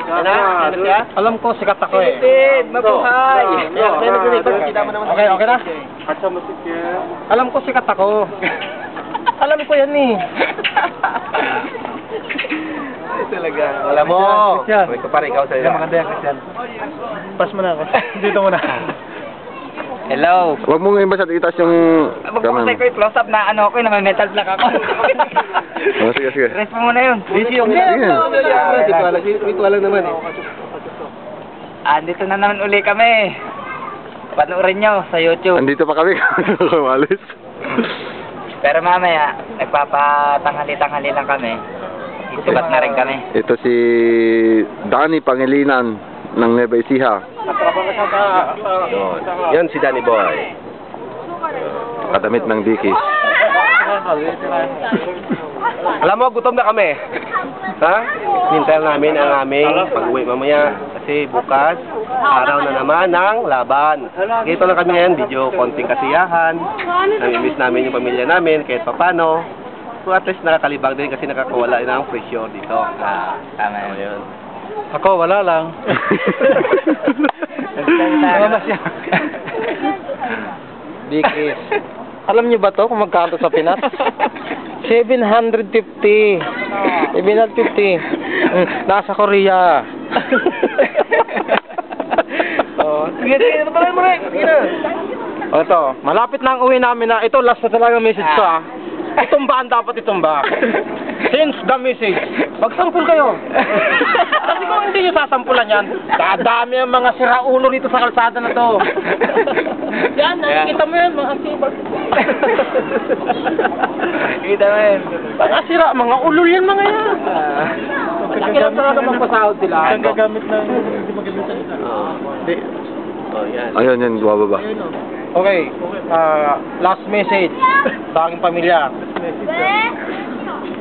Alam ko, sikat ako eh. Pilipin, mabuhay. Okay, okay na? Alam ko, sikat ako. Alam ko yan eh. Talaga. Alam mo. May kapare ikaw sa'yo. Maganda yan, Christian. Pas mo na ako. Dito muna. Hello. Huwag mo ngayon basta itaas yung... Magpapatay ko yung close-up na ano ako, na metal block ako. Oh, sige, sige. Rest mo muna yun. Sige. Dito lang naman eh. Andito na naman uli kami. Panoorin nyo sa YouTube. Andito pa kami. Kumalis. Pero mamaya, nagpapatanghali-tanghali lang kami. Isubat na rin kami. Ito si Danny Pangilinan ng Nueva Ecija. Yan si Danny Boy. Kadamit ng Dickies. Alam mo, gutom na kami. Ha? Hintayin namin ang aming pag-uwi mamaya. Kasi bukas, araw na naman ng laban. Ito lang kami ngayon, video, konting kasiyahan. Namimiss namin yung pamilya namin, kahit papano. So at least nakakalibang din kasi nakakawala na ang pressure dito. Tama Yun. Ako, wala lang. Dickies. Alam niyo ba to kung magkano sa Pinas? 750. 750. Nasa Korea. Sige, patuloy mo rin. Sige na. O ito, malapit na ang uwi namin na ito, last na talaga message ko ah. Itumba ang dapat itumba. Since the message, magsampul kayo. Kasi kung hindi nyo sasampulan yan, dadami ang mga siraulo dito sa kalsada na to. Yan, nakikita mo yan, mga sibag. Kita mo yun. Mga sira, mga ulol yan mga yan. Nakilang talaga magpasahod sila. Ang gagamit na hindi magamitan ito. Yan. Ayun, yan, bababa. Okay, last message sa aking pamilya.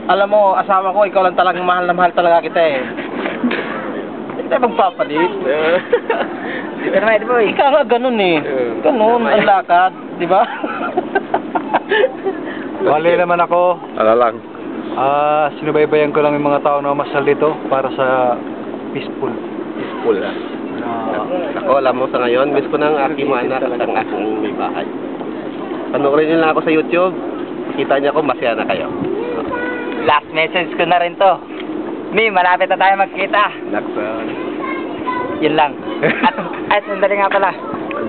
Alam mo, asawa ko, ikaw lang talagang mahal na mahal talaga kita eh. Hindi tayo magpapalit. Di ka naman ito boy. Ikaw nga ganun eh. Ganun, ang lakad, di ba? Bali naman ako. Ala lang. Sinubaybayan ko lang yung mga tao na masal dito para sa peaceful. Peaceful na. Ako, alam mo sa ngayon, miss ko ng aking mga anak at ang aking may bahay. Panoorin nyo lang ako sa YouTube. Kita niyo ako, masaya na kayo. Last message ko na rin to. Mi, malapit na tayo magkita. Naksan. Yun lang. At sandali nga pala.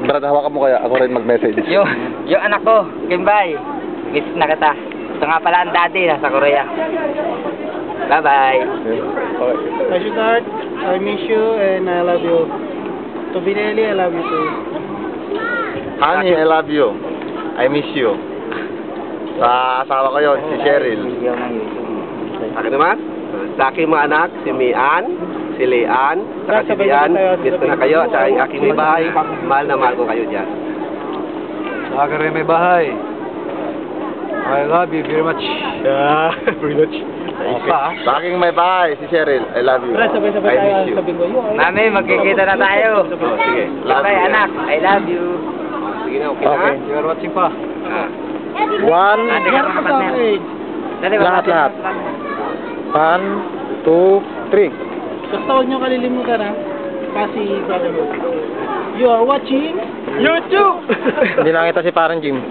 Brad, hawakan mo kaya ako rin mag-message. Yung anak ko, Kimbay. Miss na kita. Ito nga pala ang daddy, nasa Korea. Bye-bye. Hi, sweetheart. I miss you and I love you. To Binelli, I love you too. Honey, I love you. I miss you. Sa asawa ko yun, si Cheryl. Akin naman, sa aking mga anak, si Mian, si Leanne, saka si Bian, miss ko na kayo, at sa aking may bahay, mahal na mahal ko kayo dyan. Sa akin rin may bahay. I love you very much. Very much. Sa aking may bahay, si Cheryl, I love you. I miss you. Mami, magkikita na tayo. Sige, love Bye, you. anak. I love you. Sige na, okay na. Okay. You are watching pa. One, Ate ka mga partner. Dali, Lahat. 1, 2, 3. Basta huwag nyo kalilimutan ha. Kasi brotherhood. You are watching YouTube! Hindi lang kita si parang Jim.